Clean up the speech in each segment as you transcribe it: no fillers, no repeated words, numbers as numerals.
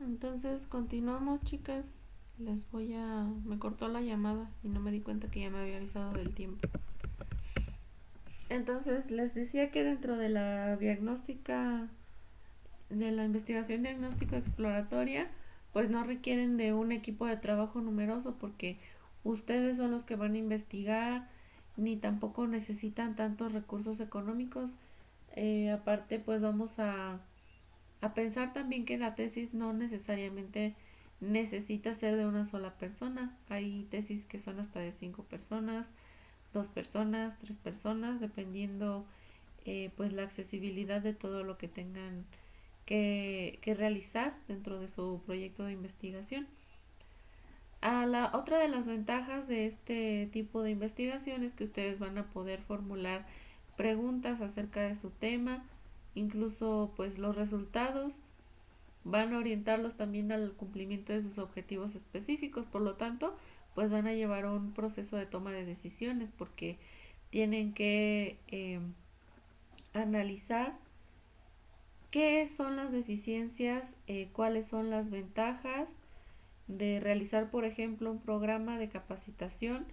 Entonces, continuamos, chicas. Me cortó la llamada y no me di cuenta que ya me había avisado del tiempo. Entonces, les decía que dentro de la diagnóstica, de la investigación diagnóstico exploratoria, pues no requieren de un equipo de trabajo numeroso porque ustedes son los que van a investigar, ni tampoco necesitan tantos recursos económicos. Aparte, pues vamos a pensar también que la tesis no necesariamente necesita ser de una sola persona. Hay tesis que son hasta de 5 personas, 2 personas, 3 personas, dependiendo pues la accesibilidad de todo lo que tengan que realizar dentro de su proyecto de investigación. La otra de las ventajas de este tipo de investigación es que ustedes van a poder formular preguntas acerca de su tema, incluso pues los resultados van a orientarlos también al cumplimiento de sus objetivos específicos. Por lo tanto, pues van a llevar un proceso de toma de decisiones porque tienen que analizar qué son las deficiencias, cuáles son las ventajas de realizar, por ejemplo, un programa de capacitación,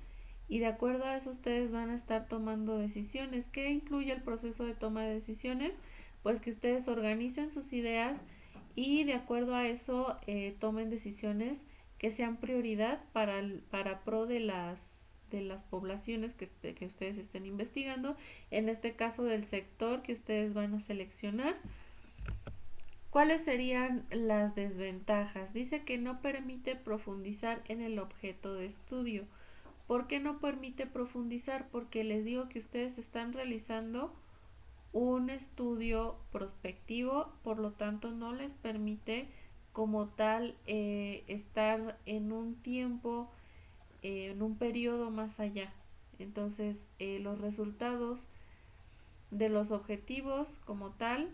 y de acuerdo a eso ustedes van a estar tomando decisiones. ¿Qué incluye el proceso de toma de decisiones? Pues que ustedes organicen sus ideas y de acuerdo a eso tomen decisiones que sean prioridad para pro de las poblaciones que ustedes estén investigando, en este caso del sector que ustedes van a seleccionar. ¿Cuáles serían las desventajas? Dice que no permite profundizar en el objeto de estudio. ¿Por qué no permite profundizar? Porque les digo que ustedes están realizando un estudio prospectivo, por lo tanto no les permite como tal estar en un tiempo, en un periodo más allá. Entonces los resultados de los objetivos como tal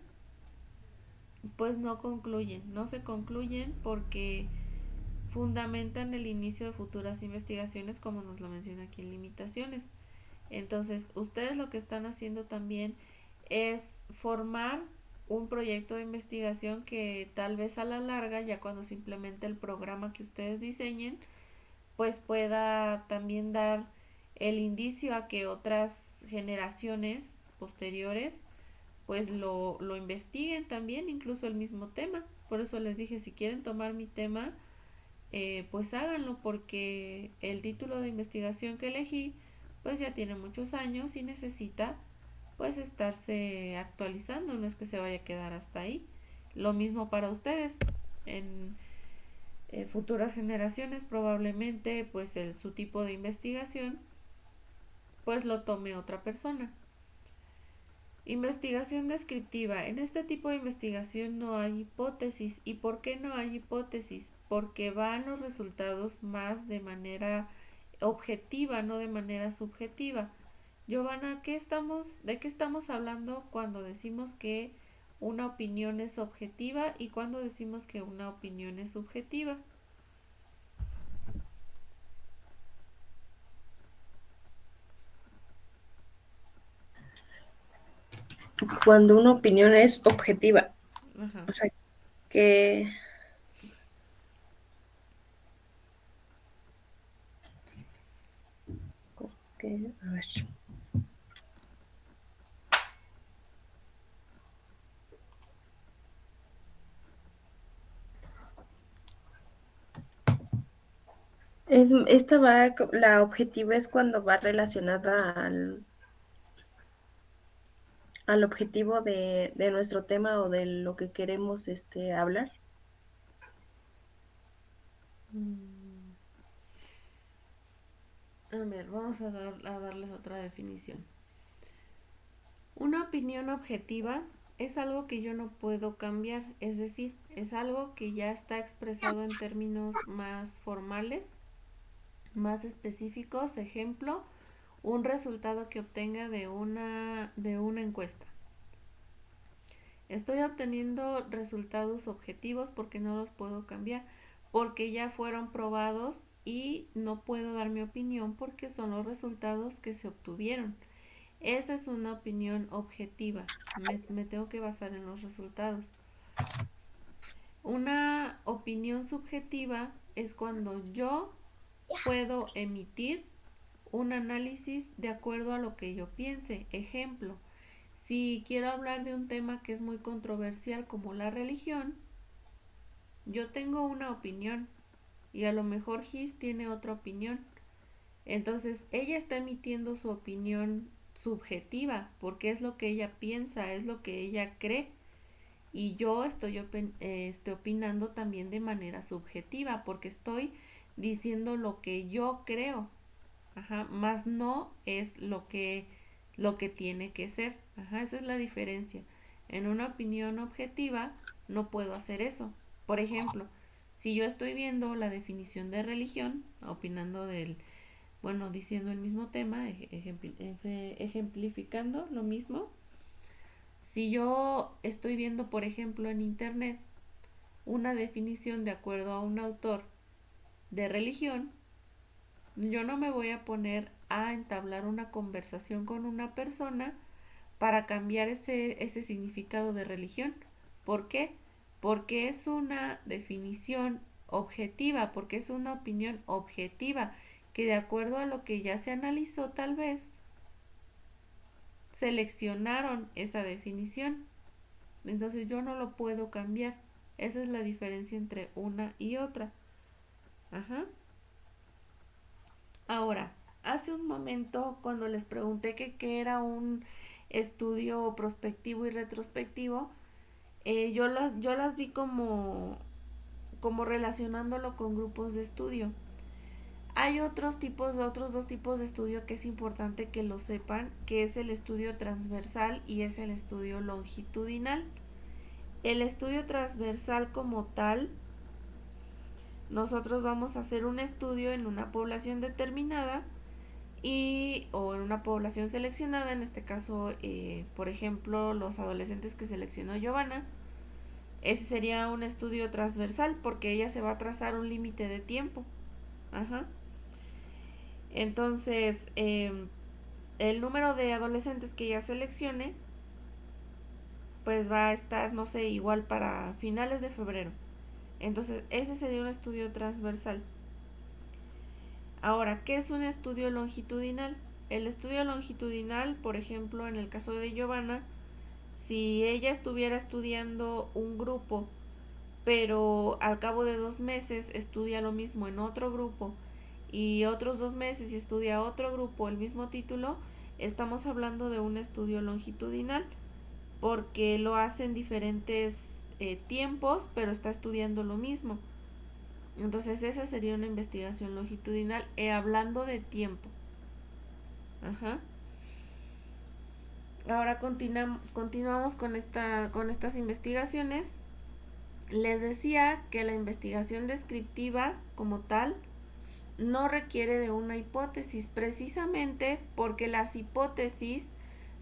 pues no se concluyen porque fundamentan el inicio de futuras investigaciones, como nos lo menciona aquí en limitaciones. Entonces, ustedes lo que están haciendo también es formar un proyecto de investigación que tal vez a la larga, ya cuando se implemente el programa que ustedes diseñen, pues pueda también dar el indicio a que otras generaciones posteriores pues lo investiguen también, incluso el mismo tema. Por eso les dije, si quieren tomar mi tema, pues háganlo, porque el título de investigación que elegí, pues ya tiene muchos años y necesita pues estarse actualizando, no es que se vaya a quedar hasta ahí. Lo mismo para ustedes. En futuras generaciones probablemente pues su tipo de investigación pues lo tome otra persona. Investigación descriptiva. En este tipo de investigación no hay hipótesis. ¿Y por qué no hay hipótesis? Porque van los resultados más de manera objetiva, no de manera subjetiva. Giovanna, ¿de qué estamos hablando cuando decimos que una opinión es objetiva y cuando decimos que una opinión es subjetiva? Cuando una opinión es objetiva. Ajá. O sea, que, a ver. La objetiva es cuando va relacionada al objetivo de nuestro tema o de lo que queremos hablar. Mm, a ver, vamos a darles otra definición. Una opinión objetiva es algo que yo no puedo cambiar, es decir, es algo que ya está expresado en términos más formales, más específicos. Ejemplo, un resultado que obtenga de una encuesta. Estoy obteniendo resultados objetivos porque no los puedo cambiar, porque ya fueron probados y no puedo dar mi opinión porque son los resultados que se obtuvieron. Esa es una opinión objetiva. Me tengo que basar en los resultados. Una opinión subjetiva es cuando yo puedo emitir un análisis de acuerdo a lo que yo piense. Ejemplo, si quiero hablar de un tema que es muy controversial como la religión, yo tengo una opinión y a lo mejor Gis tiene otra opinión. Entonces ella está emitiendo su opinión subjetiva porque es lo que ella piensa, es lo que ella cree. Y yo estoy opinando también de manera subjetiva porque estoy diciendo lo que yo creo. Ajá, más no es lo que tiene que ser. Ajá, esa es la diferencia. En una opinión objetiva no puedo hacer eso. Por ejemplo, si yo estoy viendo la definición de religión, opinando diciendo el mismo tema, ejemplificando lo mismo, si yo estoy viendo, por ejemplo, en internet una definición de acuerdo a un autor de religión, yo no me voy a poner a entablar una conversación con una persona para cambiar ese significado de religión. ¿Por qué? Porque es una definición objetiva, porque es una opinión objetiva que de acuerdo a lo que ya se analizó tal vez seleccionaron esa definición. Entonces yo no lo puedo cambiar. Esa es la diferencia entre una y otra. Ajá. Ahora, hace un momento cuando les pregunté que qué era un estudio prospectivo y retrospectivo, yo las vi como relacionándolo con grupos de estudio. Hay otros dos tipos de estudio que es importante que lo sepan, que es el estudio transversal y es el estudio longitudinal. El estudio transversal como tal, nosotros vamos a hacer un estudio en una población determinada o en una población seleccionada, en este caso, por ejemplo, los adolescentes que seleccionó Giovanna. Ese sería un estudio transversal porque ella se va a trazar un límite de tiempo. Ajá. Entonces, el número de adolescentes que ella seleccione, pues va a estar, no sé, igual para finales de febrero. Entonces, ese sería un estudio transversal. Ahora, ¿qué es un estudio longitudinal? El estudio longitudinal, por ejemplo, en el caso de Giovanna, si ella estuviera estudiando un grupo, pero al cabo de 2 meses estudia lo mismo en otro grupo y otros 2 meses y estudia otro grupo el mismo título, estamos hablando de un estudio longitudinal porque lo hace en diferentes tiempos, pero está estudiando lo mismo. Entonces esa sería una investigación longitudinal hablando de tiempo. Ajá. Ahora continuamos con estas investigaciones. Les decía que la investigación descriptiva como tal no requiere de una hipótesis, precisamente porque las hipótesis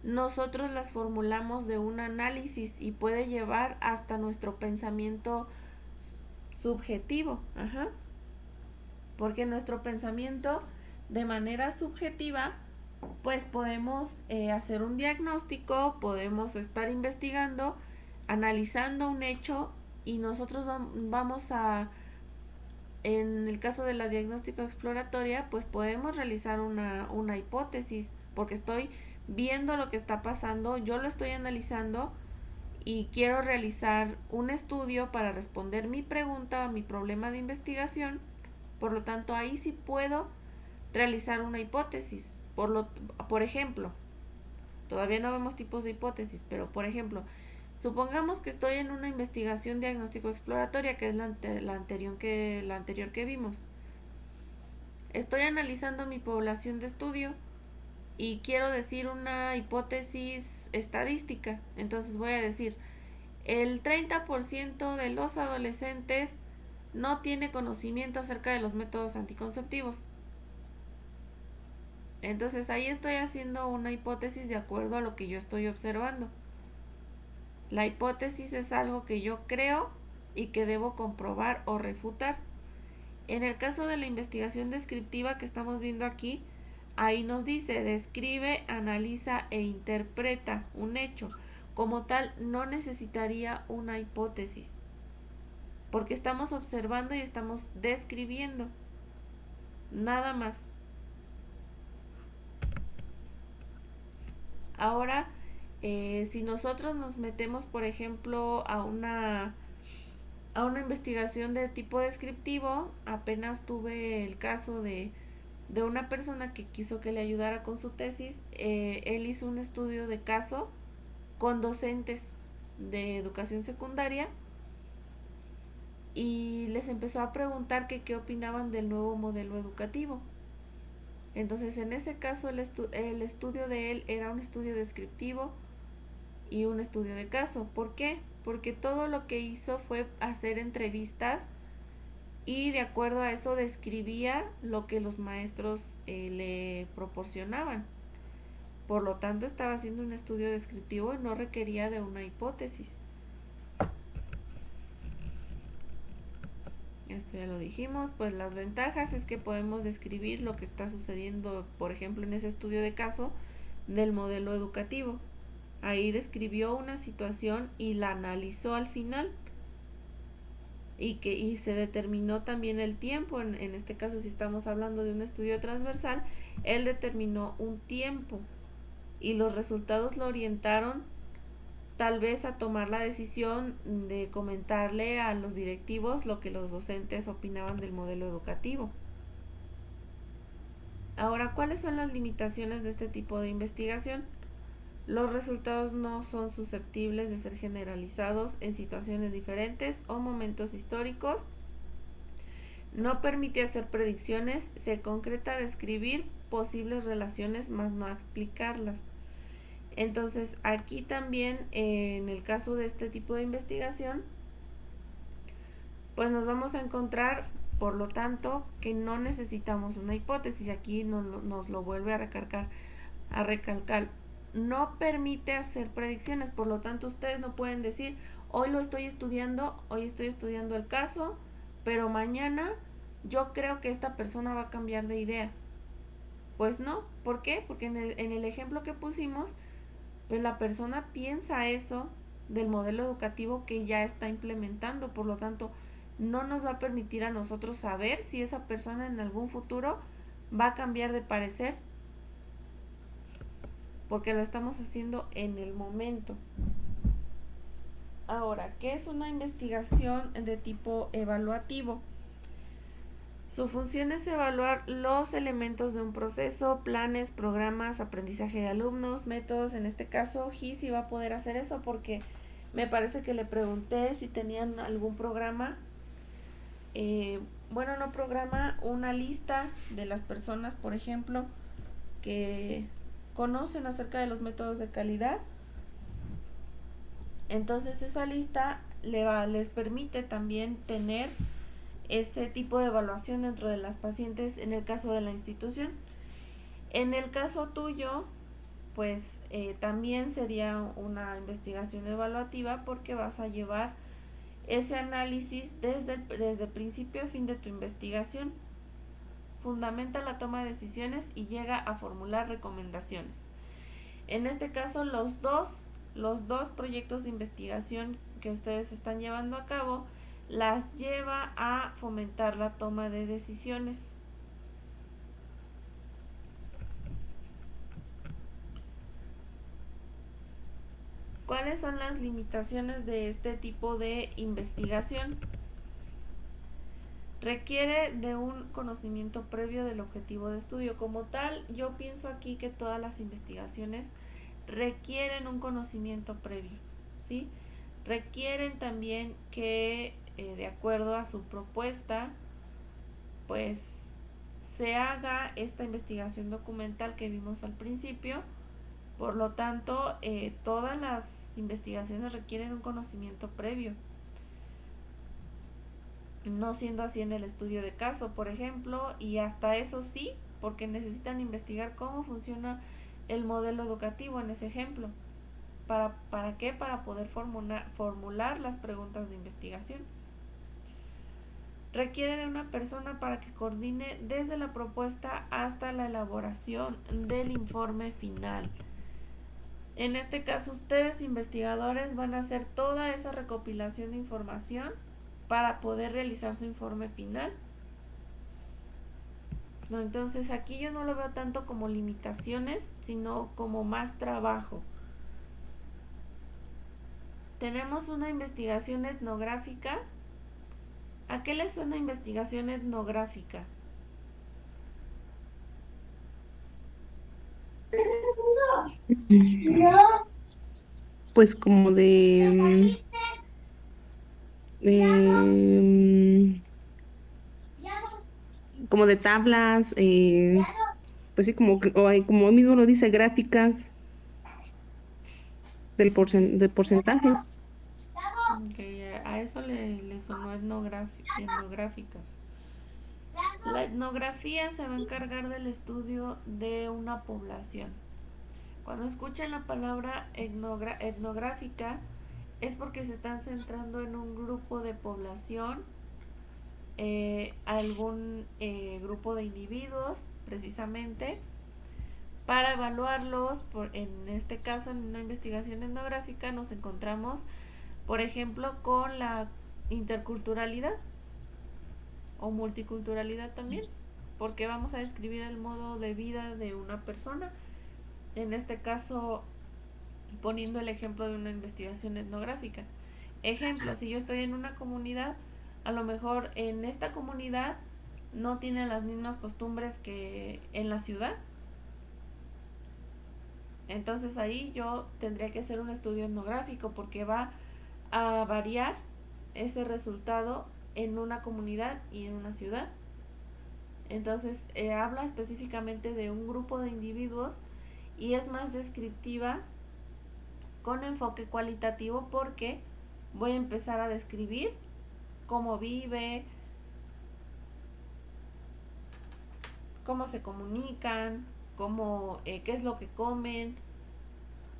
nosotros las formulamos de un análisis y puede llevar hasta nuestro pensamiento subjetivo. Ajá. Porque nuestro pensamiento de manera subjetiva pues podemos hacer un diagnóstico, podemos estar investigando, analizando un hecho y nosotros vamos a, en el caso de la diagnóstico exploratoria, pues podemos realizar una hipótesis porque estoy viendo lo que está pasando, yo lo estoy analizando y quiero realizar un estudio para responder mi pregunta, mi problema de investigación. Por lo tanto, ahí sí puedo realizar una hipótesis. Por ejemplo, todavía no vemos tipos de hipótesis, pero por ejemplo, supongamos que estoy en una investigación diagnóstico exploratoria, que es la anterior que vimos. Estoy analizando mi población de estudio y quiero decir una hipótesis estadística. Entonces voy a decir, el 30% de los adolescentes no tiene conocimiento acerca de los métodos anticonceptivos. Entonces ahí estoy haciendo una hipótesis de acuerdo a lo que yo estoy observando. La hipótesis es algo que yo creo y que debo comprobar o refutar. En el caso de la investigación descriptiva que estamos viendo aquí, ahí nos dice, describe, analiza e interpreta un hecho. Como tal, no necesitaría una hipótesis. porque estamos observando y estamos describiendo, nada más. Ahora, si nosotros nos metemos, por ejemplo, a una investigación de tipo descriptivo, apenas tuve el caso de una persona que quiso que le ayudara con su tesis. Él hizo un estudio de caso con docentes de educación secundaria y les empezó a preguntar que qué opinaban del nuevo modelo educativo. Entonces, en ese caso, el estudio de él era un estudio descriptivo y un estudio de caso. ¿Por qué? Porque todo lo que hizo fue hacer entrevistas y de acuerdo a eso describía lo que los maestros le proporcionaban. Por lo tanto, estaba haciendo un estudio descriptivo y no requería de una hipótesis. Esto ya lo dijimos. Pues las ventajas es que podemos describir lo que está sucediendo, por ejemplo, en ese estudio de caso del modelo educativo. Ahí describió una situación y la analizó al final y se determinó también el tiempo. En este caso, si estamos hablando de un estudio transversal, él determinó un tiempo y los resultados lo orientaron tal vez a tomar la decisión de comentarle a los directivos lo que los docentes opinaban del modelo educativo. Ahora, ¿cuáles son las limitaciones de este tipo de investigación? Los resultados no son susceptibles de ser generalizados en situaciones diferentes o momentos históricos. No permite hacer predicciones, se concreta a describir posibles relaciones, más no a explicarlas. Entonces, aquí también, en el caso de este tipo de investigación, pues nos vamos a encontrar, por lo tanto, que no necesitamos una hipótesis. Aquí nos lo vuelve a recalcar. No permite hacer predicciones, por lo tanto, ustedes no pueden decir, hoy estoy estudiando el caso, pero mañana yo creo que esta persona va a cambiar de idea. Pues no, ¿por qué? Porque en el ejemplo que pusimos, pues la persona piensa eso del modelo educativo que ya está implementando, por lo tanto no nos va a permitir a nosotros saber si esa persona en algún futuro va a cambiar de parecer, porque lo estamos haciendo en el momento. Ahora, ¿qué es una investigación de tipo evaluativo? Su función es evaluar los elementos de un proceso, planes, programas, aprendizaje de alumnos, métodos. En este caso, GIS iba a poder hacer eso porque me parece que le pregunté si tenían algún programa. No programa, una lista de las personas, por ejemplo, que conocen acerca de los métodos de calidad. Entonces esa lista les permite también tener ese tipo de evaluación dentro de las pacientes en el caso de la institución. En el caso tuyo, pues también sería una investigación evaluativa porque vas a llevar ese análisis desde principio a fin de tu investigación. Fundamenta la toma de decisiones y llega a formular recomendaciones. En este caso, los dos proyectos de investigación que ustedes están llevando a cabo las lleva a fomentar la toma de decisiones. ¿Cuáles son las limitaciones de este tipo de investigación? Requiere de un conocimiento previo del objetivo de estudio. Como tal, yo pienso aquí que todas las investigaciones requieren un conocimiento previo, ¿sí? Requieren también que, de acuerdo a su propuesta, pues se haga esta investigación documental que vimos al principio. Por lo tanto, todas las investigaciones requieren un conocimiento previo. No siendo así en el estudio de caso, por ejemplo, y hasta eso sí, porque necesitan investigar cómo funciona el modelo educativo en ese ejemplo. ¿Para qué? Para poder formular las preguntas de investigación. Requiere de una persona para que coordine desde la propuesta hasta la elaboración del informe final. En este caso, ustedes investigadores van a hacer toda esa recopilación de información para poder realizar su informe final. No, entonces aquí yo no lo veo tanto como limitaciones, sino como más trabajo. Tenemos una investigación etnográfica. ¿A qué le suena investigación etnográfica? Pues como de como de tablas, pues sí, como mismo lo dice, gráficas de porcentajes. Okay, a eso le sonó etnográficas. La etnografía se va a encargar del estudio de una población. Cuando escuchen la palabra etnográfica es porque se están centrando en un grupo de población, algún grupo de individuos precisamente, para evaluarlos. En este caso, en una investigación etnográfica nos encontramos, por ejemplo, con la interculturalidad o multiculturalidad también, porque vamos a describir el modo de vida de una persona. En este caso, poniendo el ejemplo de una investigación etnográfica. Ejemplo, si yo estoy en una comunidad, a lo mejor en esta comunidad no tienen las mismas costumbres que en la ciudad. Entonces ahí yo tendría que hacer un estudio etnográfico porque va a variar ese resultado en una comunidad y en una ciudad. Entonces habla específicamente de un grupo de individuos y es más descriptiva con enfoque cualitativo porque voy a empezar a describir cómo vive, cómo se comunican, qué es lo que comen,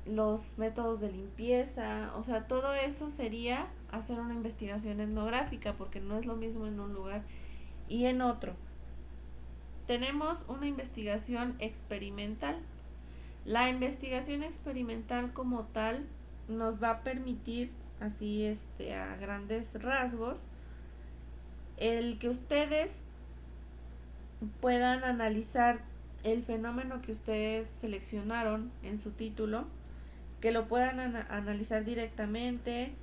los métodos de limpieza. O sea, todo eso sería hacer una investigación etnográfica porque no es lo mismo en un lugar y en otro. Tenemos una investigación experimental. La investigación experimental como tal nos va a permitir, así a grandes rasgos, el que ustedes puedan analizar el fenómeno que ustedes seleccionaron en su título, que lo puedan analizar directamente,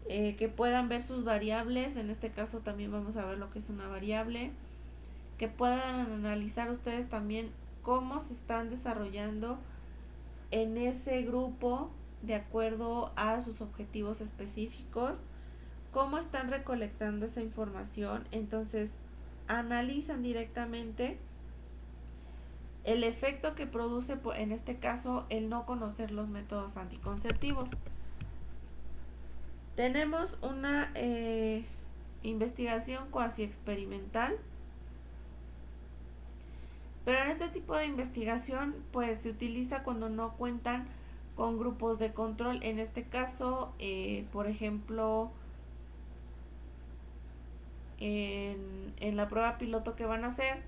que puedan ver sus variables. En este caso también vamos a ver lo que es una variable, que puedan analizar ustedes también cómo se están desarrollando en ese grupo de acuerdo a sus objetivos específicos, cómo están recolectando esa información. Entonces analizan directamente el efecto que produce, en este caso, el no conocer los métodos anticonceptivos. Tenemos una investigación cuasi experimental, pero en este tipo de investigación pues se utiliza cuando no cuentan con grupos de control. En este caso, por ejemplo, en la prueba piloto que van a hacer,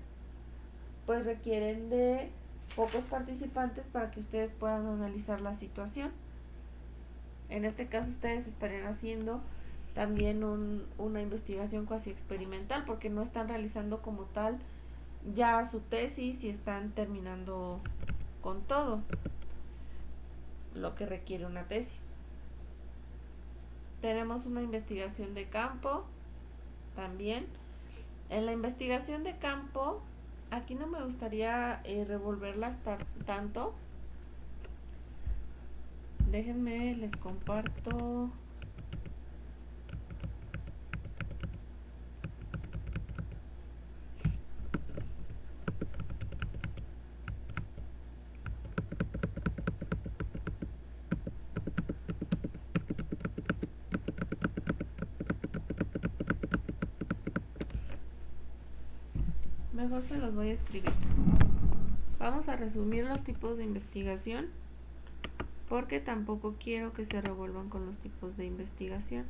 pues requieren de pocos participantes para que ustedes puedan analizar la situación. En este caso ustedes estarían haciendo también una investigación cuasi experimental porque no están realizando como tal ya su tesis y están terminando con todo lo que requiere una tesis. Tenemos una investigación de campo también. En la investigación de campo, aquí no me gustaría revolverlas tanto. Déjenme, les comparto. Mejor se los voy a escribir. Vamos a resumir los tipos de investigación porque tampoco quiero que se revuelvan con los tipos de investigación.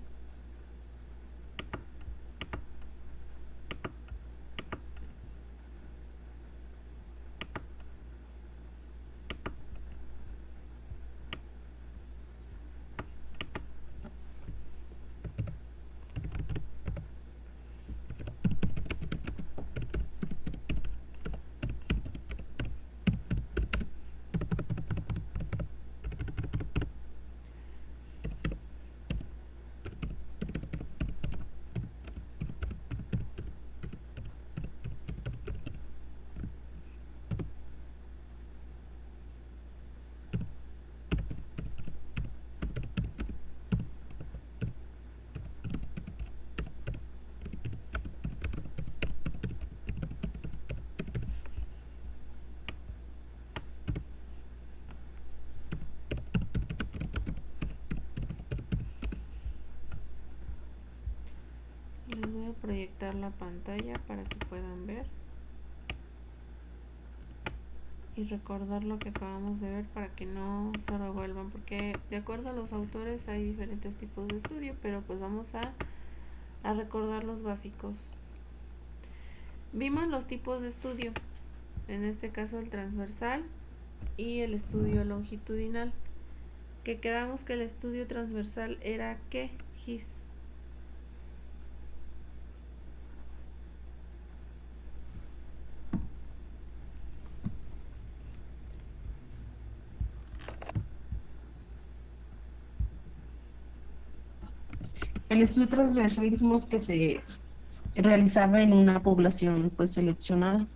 Les voy a proyectar la pantalla para que puedan ver y recordar lo que acabamos de ver para que no se revuelvan, porque de acuerdo a los autores hay diferentes tipos de estudio, pero pues vamos a recordar los básicos. Vimos los tipos de estudio, en este caso el transversal y el estudio longitudinal, que quedamos que el estudio transversal era ¿qué, Gis? El estudio transversal dijimos que se realizaba en una población pues seleccionada.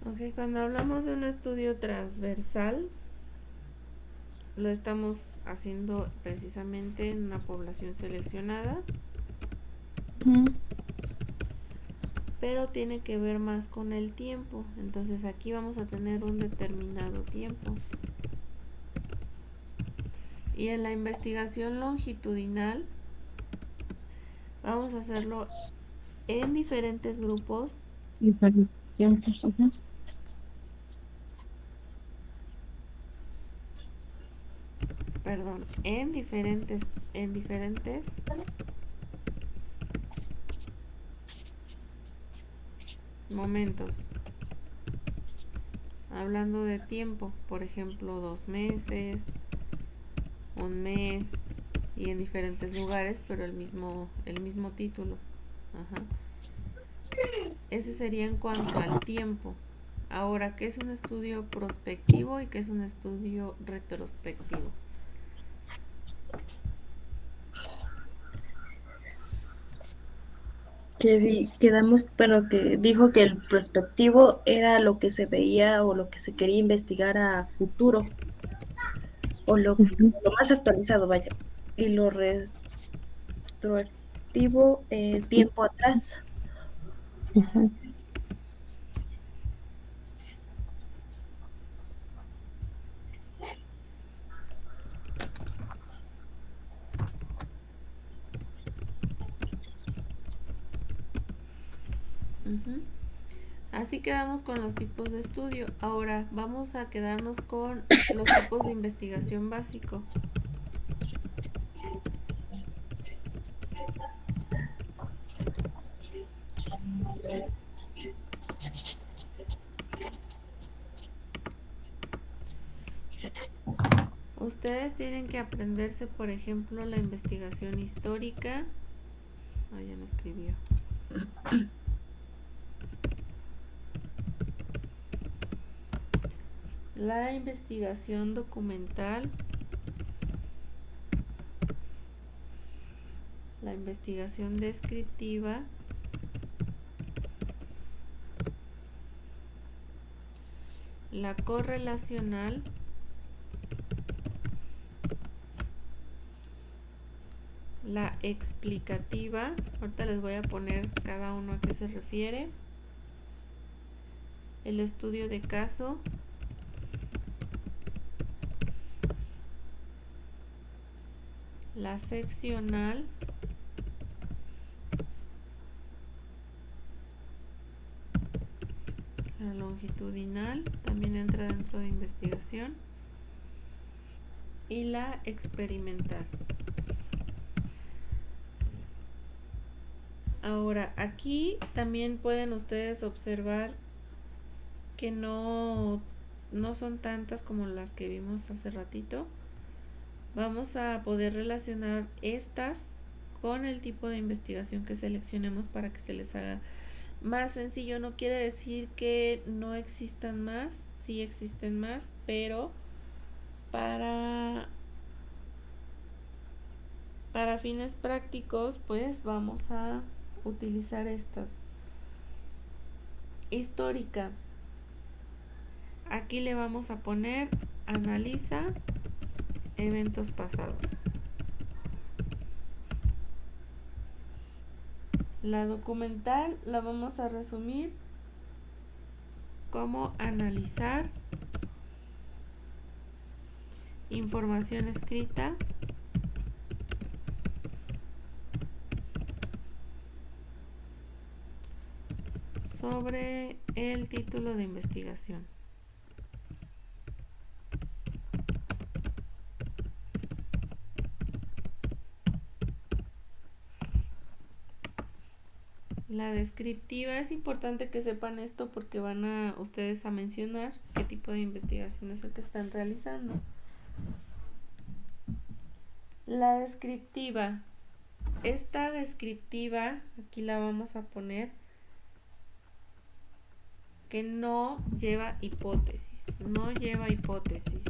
Ok, cuando hablamos de un estudio transversal, lo estamos haciendo precisamente en una población seleccionada, pero tiene que ver más con el tiempo. Entonces aquí vamos a tener un determinado tiempo. Y en la investigación longitudinal vamos a hacerlo en diferentes grupos. Diferentes tiempos, ajá. Perdón, en diferentes momentos. Hablando de tiempo, por ejemplo, 2 meses, 1 mes, y en diferentes lugares, pero el mismo título. Ajá. Ese sería en cuanto al tiempo. Ahora, ¿qué es un estudio prospectivo y qué es un estudio retrospectivo? Quedamos, bueno, que dijo que el prospectivo era lo que se veía o lo que se quería investigar a futuro, o lo más actualizado, vaya. Y lo retrospectivo, el tiempo atrás. Ajá. Ujú. Así quedamos con los tipos de estudio. Ahora vamos a quedarnos con los tipos de investigación básico. Ustedes tienen que aprenderse, por ejemplo, la investigación histórica. Ah, ya no escribió. La investigación documental, la investigación descriptiva, la correlacional, la explicativa, ahorita les voy a poner cada uno a qué se refiere, el estudio de caso, la seccional, la longitudinal, también entra dentro de investigación, y la experimental. Ahora, aquí también pueden ustedes observar que no son tantas como las que vimos hace ratito. Vamos a poder relacionar estas con el tipo de investigación que seleccionemos para que se les haga más sencillo. No quiere decir que no existan más, sí existen más, pero para fines prácticos, pues vamos a utilizar estas. Histórica. Aquí le vamos a poner analiza eventos pasados. La documental la vamos a resumir como analizar información escrita sobre el título de investigación. La descriptiva, es importante que sepan esto porque van a ustedes a mencionar qué tipo de investigación es el que están realizando. La descriptiva, esta descriptiva, aquí la vamos a poner, que no lleva hipótesis, no lleva hipótesis.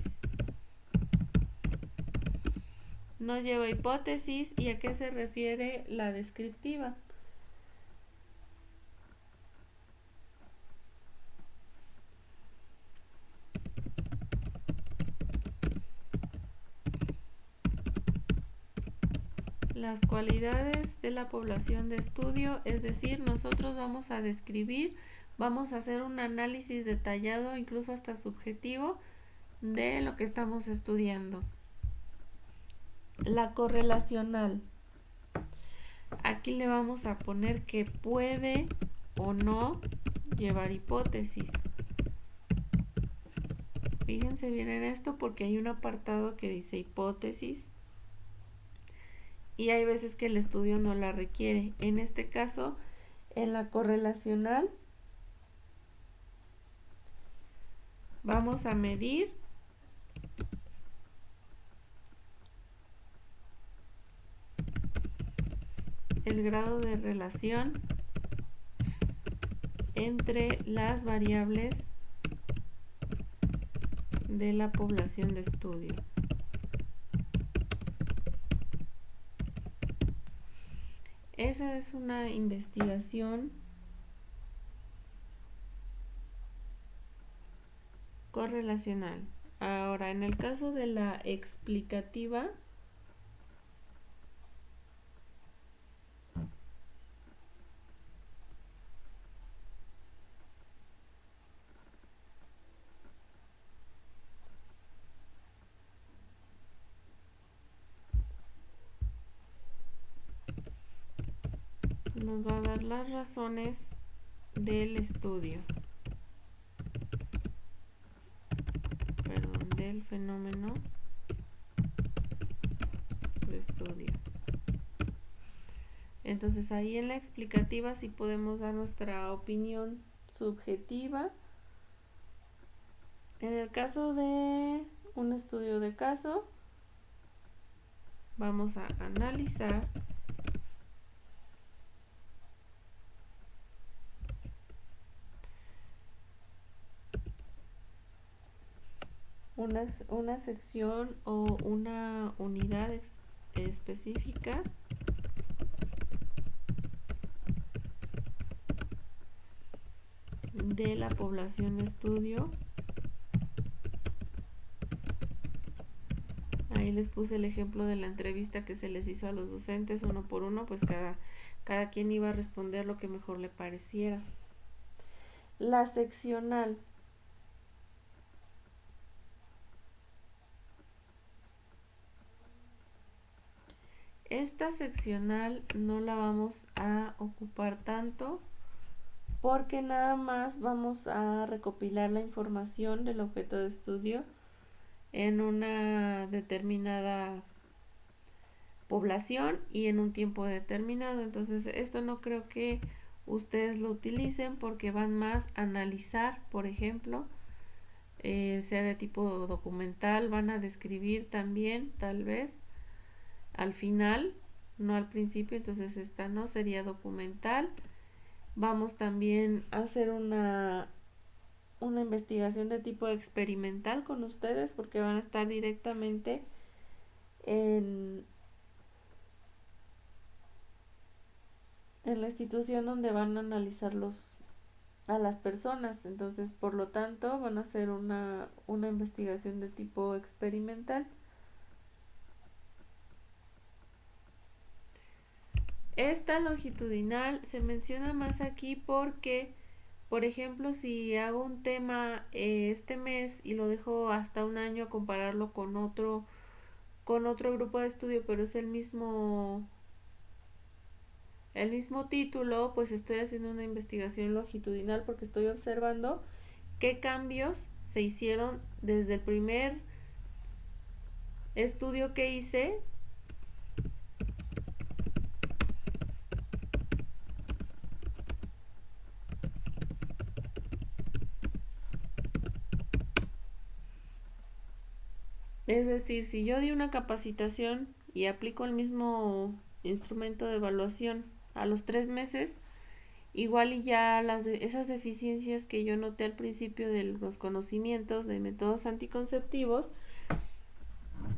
No lleva hipótesis. ¿Y a qué se refiere la descriptiva? Las cualidades de la población de estudio, es decir, nosotros vamos a describir, vamos a hacer un análisis detallado, incluso hasta subjetivo, de lo que estamos estudiando. La correlacional. Aquí le vamos a poner que puede o no llevar hipótesis. Fíjense bien en esto porque hay un apartado que dice hipótesis y hay veces que el estudio no la requiere. En este caso, en la correlacional, vamos a medir el grado de relación entre las variables de la población de estudio. Esa es una investigación correlacional. Ahora, en el caso de la explicativa, nos va a dar las razones del estudio, del fenómeno de estudio. Entonces ahí en la explicativa sí podemos dar nuestra opinión subjetiva. En el caso de un estudio de caso, vamos a analizar una sección o una unidad específica de la población de estudio. Ahí les puse el ejemplo de la entrevista que se les hizo a los docentes uno por uno, pues cada quien iba a responder lo que mejor le pareciera. La seccional. Esta seccional no la vamos a ocupar tanto porque nada más vamos a recopilar la información del objeto de estudio en una determinada población y en un tiempo determinado. Entonces esto no creo que ustedes lo utilicen porque van más a analizar, por ejemplo, sea de tipo documental, van a describir también tal vez al final, no al principio. Entonces esta no sería documental. Vamos también a hacer una investigación de tipo experimental con ustedes porque van a estar directamente en la institución donde van a analizar a las personas. Entonces, por lo tanto, van a hacer una investigación de tipo experimental. Esta longitudinal se menciona más aquí porque, por ejemplo, si hago un tema este mes y lo dejo hasta un año a compararlo con otro grupo de estudio, pero es el mismo el mismo título, pues estoy haciendo una investigación longitudinal porque estoy observando qué cambios se hicieron desde el primer estudio que hice Es decir, si yo di una capacitación y aplico el mismo instrumento de evaluación a los 3 meses, igual y ya esas deficiencias que yo noté al principio de los conocimientos de métodos anticonceptivos,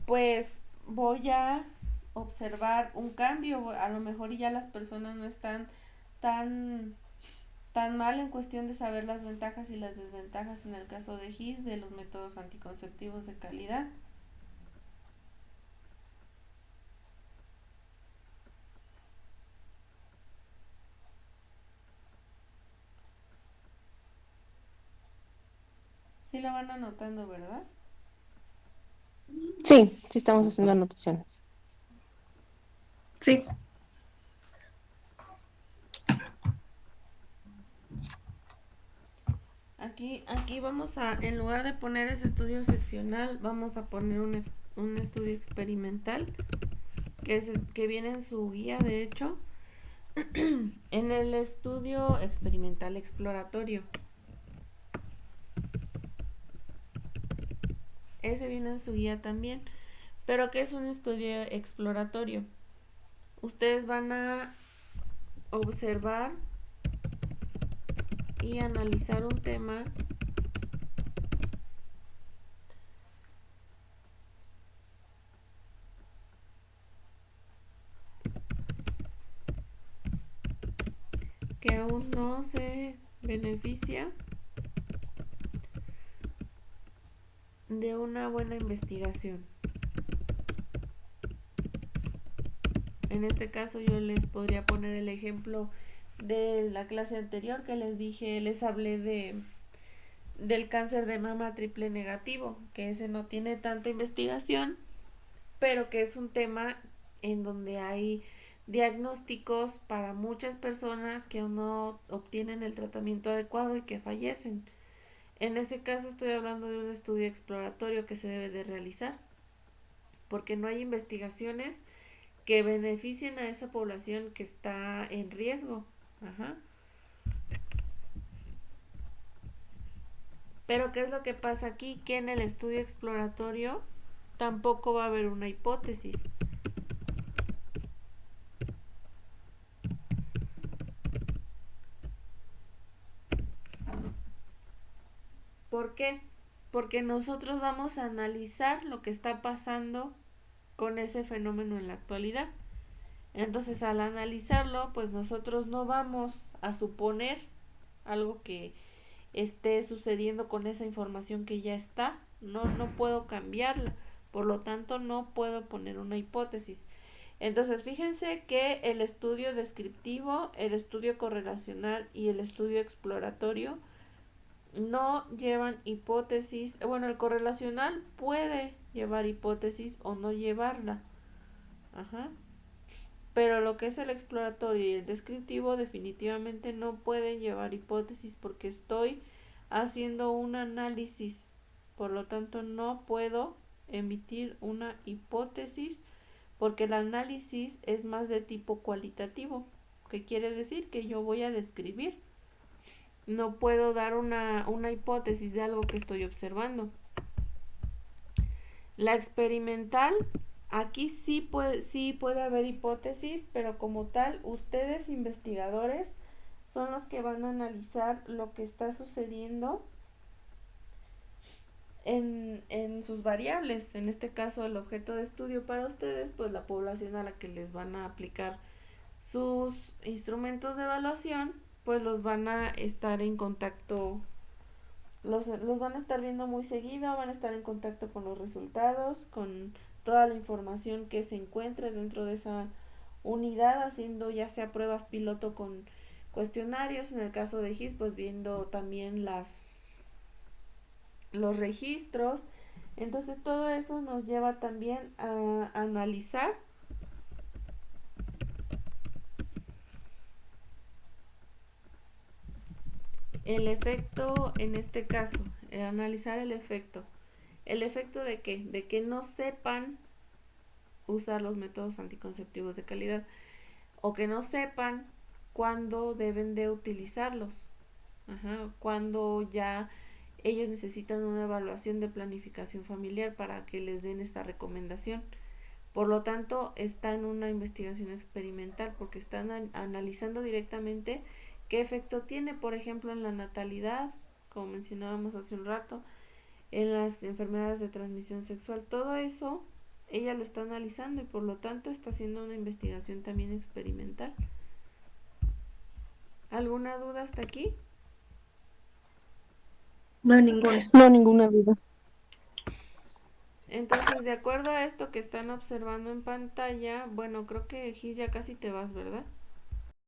pues voy a observar un cambio. A lo mejor ya las personas no están tan tan mal en cuestión de saber las ventajas y las desventajas en el caso de GIS de los métodos anticonceptivos de calidad. Sí la van anotando, ¿verdad? Sí, sí estamos haciendo anotaciones. Sí. Aquí vamos a, en lugar de poner ese estudio seccional, vamos a poner un estudio experimental que viene en su guía, de hecho, en el estudio experimental exploratorio. Ese viene en su guía también, pero que es un estudio exploratorio. Ustedes van a observar y analizar un tema que aún no se beneficia de una buena investigación. En este caso yo les podría poner el ejemplo de la clase anterior que les dije, les hablé del cáncer de mama triple negativo, que ese no tiene tanta investigación, pero que es un tema en donde hay diagnósticos para muchas personas que aún no obtienen el tratamiento adecuado y que fallecen. En ese caso estoy hablando de un estudio exploratorio que se debe de realizar, porque no hay investigaciones que beneficien a esa población que está en riesgo. Ajá. Pero ¿qué es lo que pasa aquí? Que en el estudio exploratorio tampoco va a haber una hipótesis. ¿Por qué? Porque nosotros vamos a analizar lo que está pasando con ese fenómeno en la actualidad. Entonces, al analizarlo, pues nosotros no vamos a suponer algo que esté sucediendo con esa información que ya está. No puedo cambiarla. Por lo tanto, no puedo poner una hipótesis. Entonces, fíjense que el estudio descriptivo, el estudio correlacional y el estudio exploratorio no llevan hipótesis. Bueno, el correlacional puede llevar hipótesis o no llevarla. Ajá. Pero lo que es el exploratorio y el descriptivo definitivamente no pueden llevar hipótesis porque estoy haciendo un análisis. Por lo tanto, no puedo emitir una hipótesis porque el análisis es más de tipo cualitativo, que quiere decir que yo voy a describir. No puedo dar una hipótesis de algo que estoy observando. La experimental, aquí sí puede haber hipótesis, pero como tal, ustedes investigadores son los que van a analizar lo que está sucediendo en sus variables. En este caso, el objeto de estudio para ustedes, pues la población a la que les van a aplicar sus instrumentos de evaluación, pues los van a estar en contacto, los van a estar viendo muy seguido, van a estar en contacto con los resultados, con toda la información que se encuentre dentro de esa unidad, haciendo ya sea pruebas piloto con cuestionarios, en el caso de GIS, pues viendo también los registros. Entonces todo eso nos lleva también a analizar El efecto en este caso, analizar el efecto. ¿El efecto de qué? De que no sepan usar los métodos anticonceptivos de calidad o que no sepan cuándo deben de utilizarlos. Cuando ya ellos necesitan una evaluación de planificación familiar para que les den esta recomendación. Por lo tanto, está en una investigación experimental porque están analizando directamente qué efecto tiene, por ejemplo, en la natalidad, como mencionábamos hace un rato, en las enfermedades de transmisión sexual. Todo eso ella lo está analizando y por lo tanto está haciendo una investigación también experimental. ¿Alguna duda hasta aquí? No, ninguna. No, ninguna duda. Entonces, de acuerdo a esto que están observando en pantalla, bueno, creo que Gis ya casi te vas, ¿verdad?